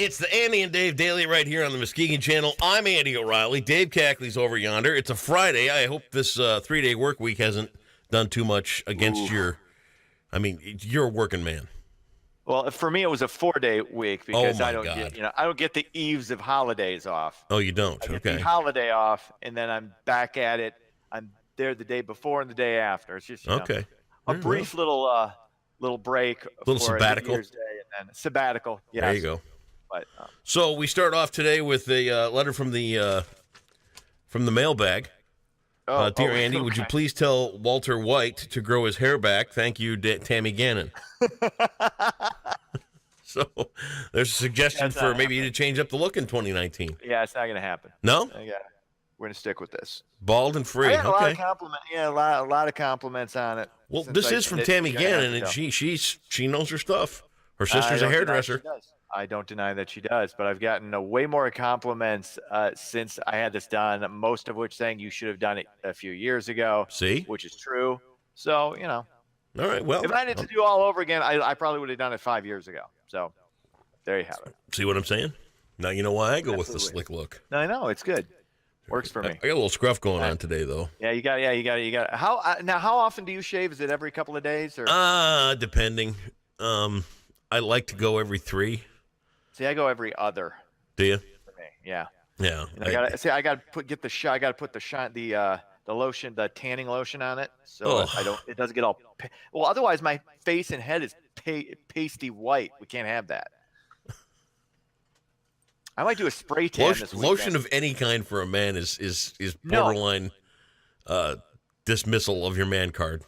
It's the Andy and Dave Daily right here on the Muskegon Channel. I'm Andy O'Reilly. Dave Cackley's over yonder. It's a Friday. I hope this 3-day work week hasn't done too much against you're a working man. Well, for me, it was a 4-day week because I don't get the eves of holidays off. Oh, you don't? I get Okay. the holiday off, and then I'm back at it. I'm there the day before and the day after. It's just Okay. A brief little break, little for sabbatical. New Year's Day, and then sabbatical. Yes. There you go. But, so we start off today with a letter from the mailbag. Dear Andy, okay. would you please tell Walter White to grow his hair back? Thank you, Tammy Gannon. So there's a suggestion for maybe you to change up the look in 2019. Yeah, it's not going to happen. No? Yeah, we're going to stick with this. Bald and free. I had a lot of compliments. Yeah, a lot of compliments on it. Well, this is from Tammy Gannon, and she knows her stuff. Her sister's a hairdresser. I don't deny that she does, but I've gotten way more compliments since I had this done, most of which saying you should have done it a few years ago. See? Which is true. So, All right, well. If I had to do all over again, I probably would have done it 5 years ago. So, there you have it. See what I'm saying? Now you know why I go with the slick look. No, I know. It's good. Works for me. I got a little scruff going on today, though. Yeah, you got it. How often do you shave? Is it every couple of days? Or? Depending. I like to go every 3. See, I go every other. Do you? For me, yeah. Yeah. I got to put the lotion, the tanning lotion on it, so it doesn't get all. Well, otherwise my face and head is pasty white. We can't have that. I might do a spray tan this weekend. Lotion of any kind for a man is borderline dismissal of your man card.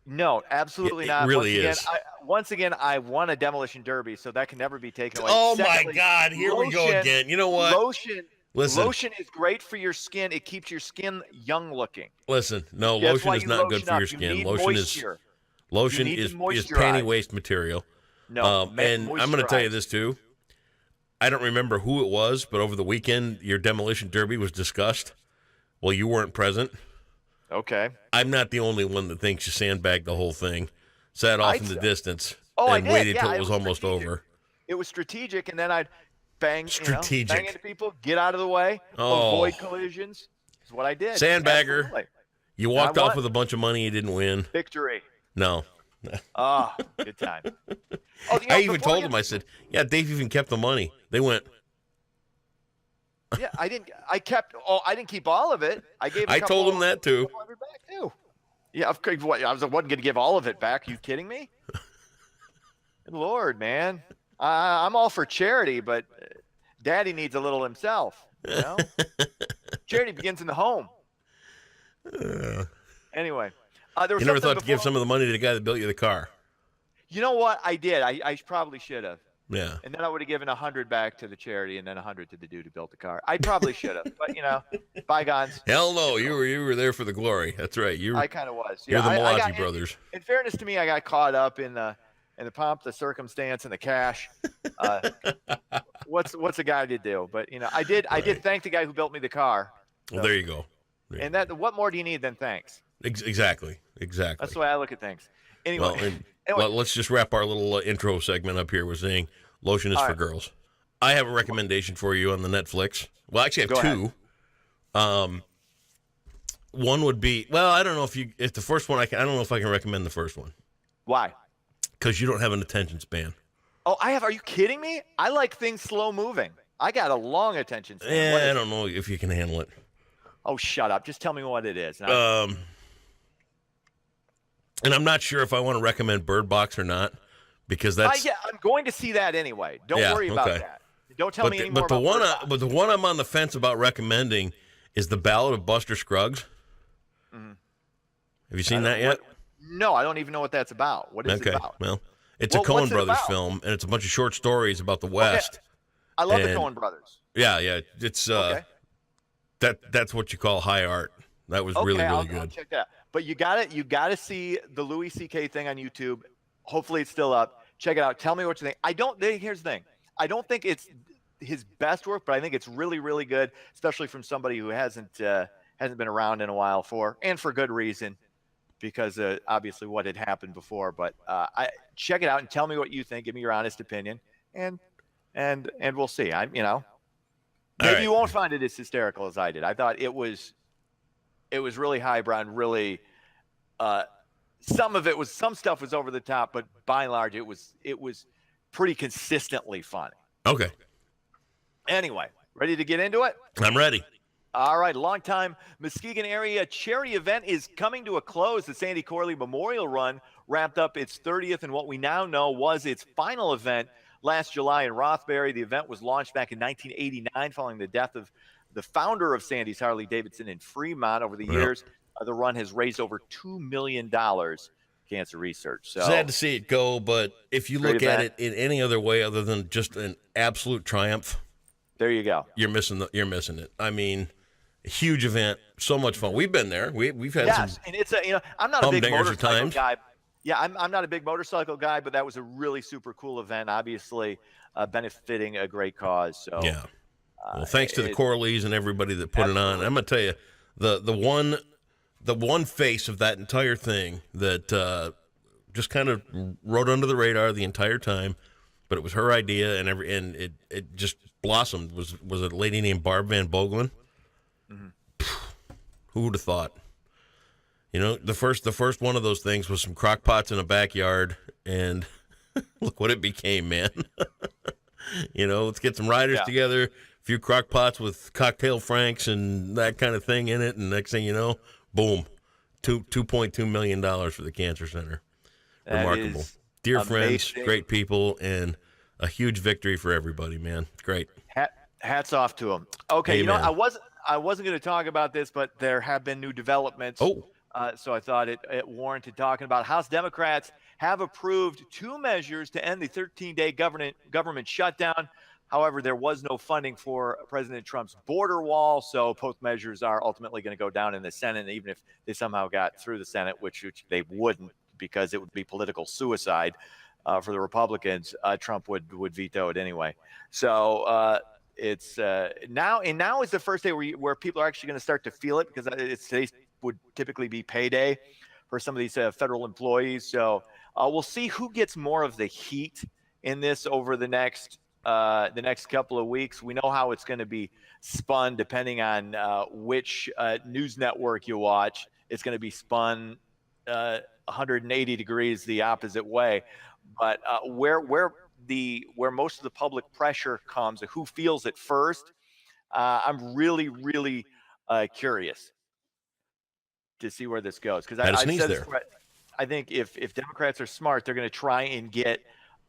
No, absolutely not. It really is. Once again, I won a demolition derby, so that can never be taken away. Oh, my God. Here we go again. You know what? Lotion is great for your skin. It keeps your skin young looking. Listen, no, lotion is not good for your skin. Lotion is panty waste material. No, and I'm going to tell you this, too. I don't remember who it was, but over the weekend, your demolition derby was discussed. Well, you weren't present. Okay. I'm not the only one that thinks you sandbagged the whole thing, sat off in the distance, and waited till it was almost over. It was strategic, and then I'd bang into people, get out of the way, avoid collisions. That's what I did. Sandbagger. Absolutely. You walked off with a bunch of money you didn't win. Victory. No. Good time. I even told them, I said, yeah, Dave even kept the money. They went. Yeah, I didn't keep all of it. I told them that too. Back too. Yeah, I wasn't going to give all of it back. Are you kidding me? Good Lord, man. I'm all for charity, but Daddy needs a little himself. You know? Charity begins in the home. Anyway. You never thought to give some of the money to the guy that built you the car? You know what? I did. I probably should have. Yeah. And then I would have given 100 back to the charity and then 100 to the dude who built the car. I probably should have. But, bygones. Hell no. You were there for the glory. That's right. I kind of was. You're the Malachi brothers. In fairness to me, I got caught up in the pomp, the circumstance, and the cash. What's a guy to do? But, I did thank the guy who built me the car. So. Well, there you go. And what more do you need than thanks? Exactly. That's the way I look at things. Anyway, let's just wrap our little intro segment up here with saying lotion is for girls. I have a recommendation for you on the Netflix. Well, actually, I have two. One would be, I don't know if the first one I don't know if I can recommend the first one. Why? Because you don't have an attention span. Oh, I have. Are you kidding me? I like things slow moving. I got a long attention span. I don't know if you can handle it. Oh, shut up. Just tell me what it is. And I'm not sure if I want to recommend Bird Box or not, because that's. I'm going to see that anyway. Don't worry about that. Don't tell me anymore about Bird Box. But the one I'm on the fence about recommending is The Ballad of Buster Scruggs. Mm-hmm. Have you seen that yet? No, I don't even know what that's about. What is it about? Well, it's a Coen Brothers film, and it's a bunch of short stories about the West. Okay. I love the Coen Brothers. Yeah. It's that's what you call high art. That was really good. I'll check that out. But you got to see the Louis C.K. thing on YouTube. Hopefully it's still up. Check it out. Tell me what you think. Here's the thing. I don't think it's his best work, but I think it's really, really good, especially from somebody who hasn't been around in a while for good reason, because obviously what had happened before. But check it out and tell me what you think. Give me your honest opinion. And and we'll see. Maybe right. you won't find it as hysterical as I did. I thought it was really highbrow and really. Some stuff was over the top, but by and large, it was pretty consistently funny. Okay. Anyway, ready to get into it? I'm ready. All right, longtime Muskegon area charity event is coming to a close. The Sandy Corley Memorial Run wrapped up its 30th and what we now know was its final event last July in Rothbury. The event was launched back in 1989 following the death of the founder of Sandy's Harley Davidson in Fremont. Over the years, the run has raised over $2 million cancer research. So sad to see it go, but if you look at it in any other way other than just an absolute triumph, there you go. You're missing it. I mean, a huge event, so much fun. We've been there. We've had some. And it's I'm not a big motorcycle guy. Yeah, I'm not a big motorcycle guy, but that was a really super cool event. Obviously, benefiting a great cause. So yeah. Well, thanks to the Corleys and everybody that put it on. I'm gonna tell you, the one face of that entire thing that just kind of rode under the radar the entire time, but it was her idea, and it just blossomed. Was a lady named Barb Van Boegelen. Who would have thought? The first one of those things was some crock pots in a backyard, and look what it became, man. Let's get some riders together, a few crock pots with cocktail franks and that kind of thing in it, and next thing you know, boom, $2.2 million for the Cancer Center. Remarkable. Dear friends, great people, and a huge victory for everybody, man. Great. Hats off to them. Okay, Amen. I wasn't going to talk about this, but there have been new developments. So I thought it warranted talking about. House Democrats have approved 2 measures to end the 13-day government shutdown. However, there was no funding for President Trump's border wall, so both measures are ultimately going to go down in the Senate. And even if they somehow got through the Senate, which they wouldn't, because it would be political suicide for the Republicans, Trump would veto it anyway. So it's now is the first day where people are actually going to start to feel it, because today would typically be payday for some of these federal employees. So we'll see who gets more of the heat in this over the next couple of weeks. We know how it's going to be spun depending on which news network you watch. It's going to be spun 180 degrees the opposite way. But where most of the public pressure comes, who feels it first, I'm really, really curious to see where this goes. Because I think if Democrats are smart, they're going to try and get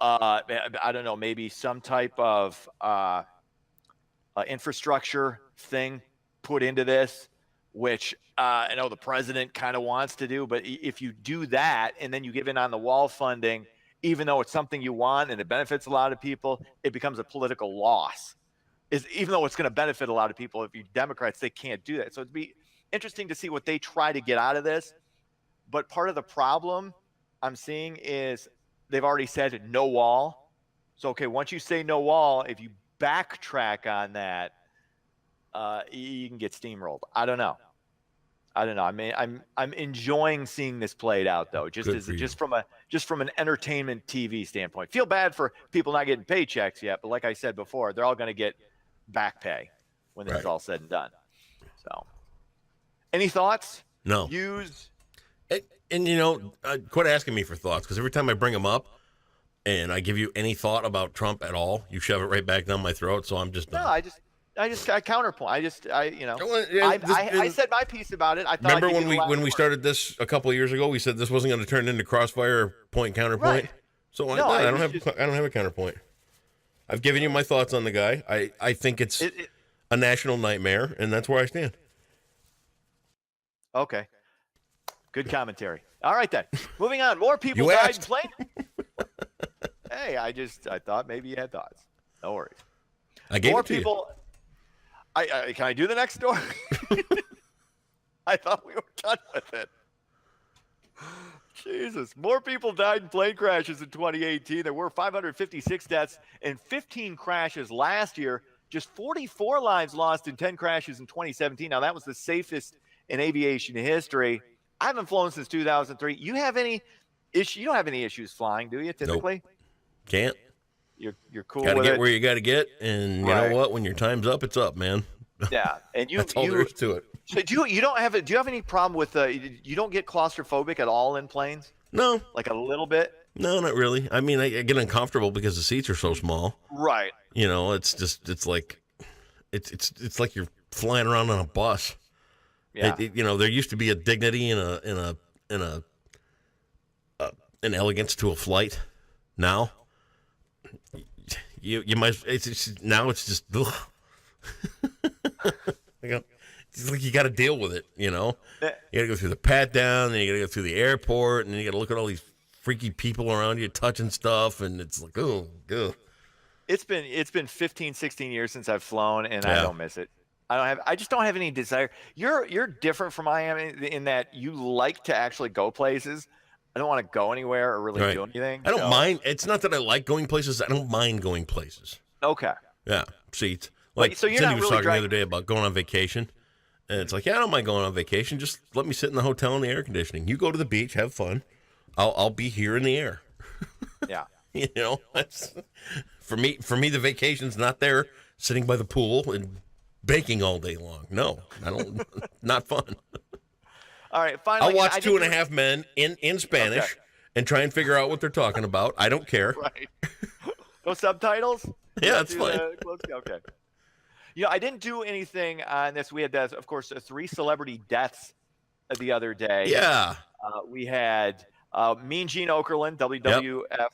I don't know, maybe some type of infrastructure thing put into this, which I know the president kind of wants to do. But if you do that and then you give in on the wall funding, even though it's something you want and it benefits a lot of people, it becomes a political loss. Even though it's going to benefit a lot of people, if you Democrats, they can't do that. So it'd be interesting to see what they try to get out of this. But part of the problem I'm seeing is they've already said no wall. So, okay, once you say no wall, if you backtrack on that, you can get steamrolled. I don't know. I mean, I'm enjoying seeing this played out, though, just from an entertainment TV standpoint. Feel bad for people not getting paychecks yet, but like I said before, they're all going to get back pay when this is all said and done. So, any thoughts? No. And quit asking me for thoughts, because every time I bring them up and I give you any thought about Trump at all, you shove it right back down my throat. So I'm just done. No, I counterpoint. I said my piece about it. I thought. Remember when we started this a couple of years ago? We said this wasn't going to turn into crossfire point counterpoint. Right. So I don't have a counterpoint. I've given you my thoughts on the guy. I think it's a national nightmare, and that's where I stand. Okay. Good commentary. All right, then. Moving on. More people died in plane. Hey, I thought maybe you had thoughts. No worries. I gave more it to people. You. Can I do the next story? I thought we were done with it. Jesus. More people died in plane crashes in 2018. There were 556 deaths and 15 crashes last year. Just 44 lives lost in 10 crashes in 2017. Now, that was the safest in aviation history. I haven't flown since 2003. You have any issue? You don't have any issues flying, do you? Typically, nope. Can't. You're cool Got to with get it. where you got to get, and you know what? When your time's up, it's up, man. Yeah, and that's all there is to it. So do you have any problem with you don't get claustrophobic at all in planes? No, Like a little bit? no, not really. I mean, I get uncomfortable because the seats are so small. Right. You know, it's like like you're flying around on a bus. Yeah. You know, there used to be a dignity and an elegance to a flight. Now, you might. Now it's just. Ugh. It's like you got to deal with it. You know, you got to go through the pat down, then you got to go through the airport, and then you got to look at all these freaky people around you touching stuff, and it's like, oh, good. It's been 15, 16 years since I've flown, and I don't miss it. I just don't have any desire. You're different from I am in that you like to actually go places. I don't want to go anywhere or really do anything. I don't mind. It's not that I like going places. I don't mind going places. Okay. Yeah, seats. Like so you're Cindy not was really talking the other day about going on vacation, and it's like, yeah, I don't mind going on vacation. Just let me sit in the hotel in the air conditioning. You go to the beach, have fun. I'll be here in the air. Yeah. You know, that's for me. The vacation's not there sitting by the pool and baking all day long. No, I don't. Not fun. All right, finally, I'll watch Two and a Half Men in Spanish and try and figure out what they're talking about. I don't care. Right. No subtitles? Yeah, that's fine. Okay. You know, I didn't do anything on this. We had, of course, 3 celebrity deaths the other day. Yeah. We had Mean Gene Okerlund, WWF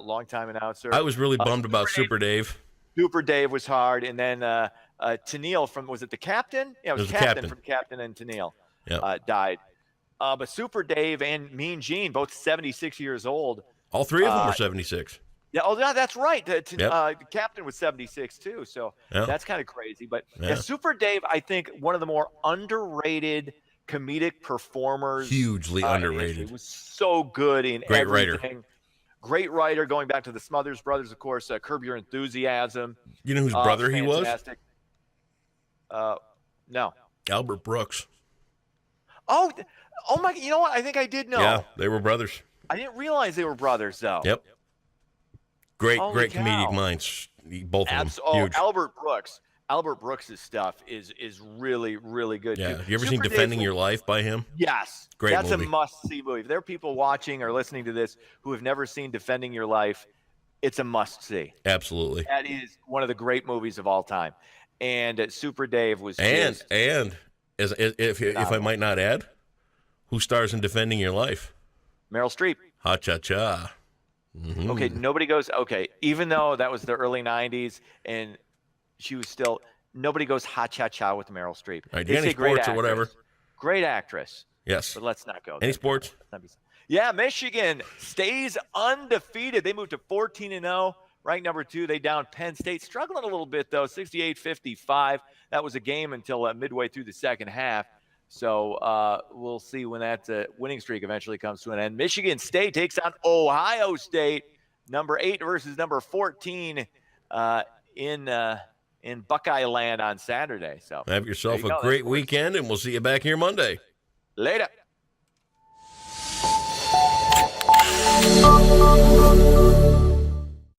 longtime announcer. I was really bummed about Super Dave. Super Dave was hard. And then Tennille from, was it the Captain? Yeah, it was Captain from Captain and Tennille. Yep. Died. But Super Dave and Mean Gene, both 76 years old. All 3 of them were 76. Yeah, that's right. The Captain was 76 too, so that's kind of crazy. But Super Dave, I think one of the more underrated comedic performers. Hugely underrated. He was so good in Great everything. writer. Great writer, going back to the Smothers Brothers, of course. Curb Your Enthusiasm. You know whose brother he was? No. Albert Brooks. Oh my! You know what? I think I did know. Yeah, they were brothers. I didn't realize they were brothers, though. Yep. Great cow. comedic minds, both of them. Huge. Albert Brooks. Albert Brooks' stuff is really, really good. Yeah. Too. You ever seen Defending Your Life by him? Yes. Great That's movie. a must-see movie. If there are people watching or listening to this who have never seen Defending Your Life, it's a must-see. Absolutely. That is one of the great movies of all time. And Super Dave was if I might not add, who stars in Defending Your Life? Meryl Streep. Ha cha cha. Mm-hmm. Okay, nobody goes. Okay, even though that was the early '90s and she was still, nobody goes ha cha cha with Meryl Streep. All right, do you any sports or whatever? Great actress. Yes. But let's not go there. Any sports? Yeah, Michigan stays undefeated. They moved to 14-0, ranked number 2. They down Penn State, struggling a little bit though, 68-55. That was a game until midway through the second half. So we'll see when that winning streak eventually comes to an end. Michigan State takes on Ohio State, number 8 versus number 14 in Buckeye Land on Saturday. So have yourself a great weekend, and we'll see you back here Monday. Later.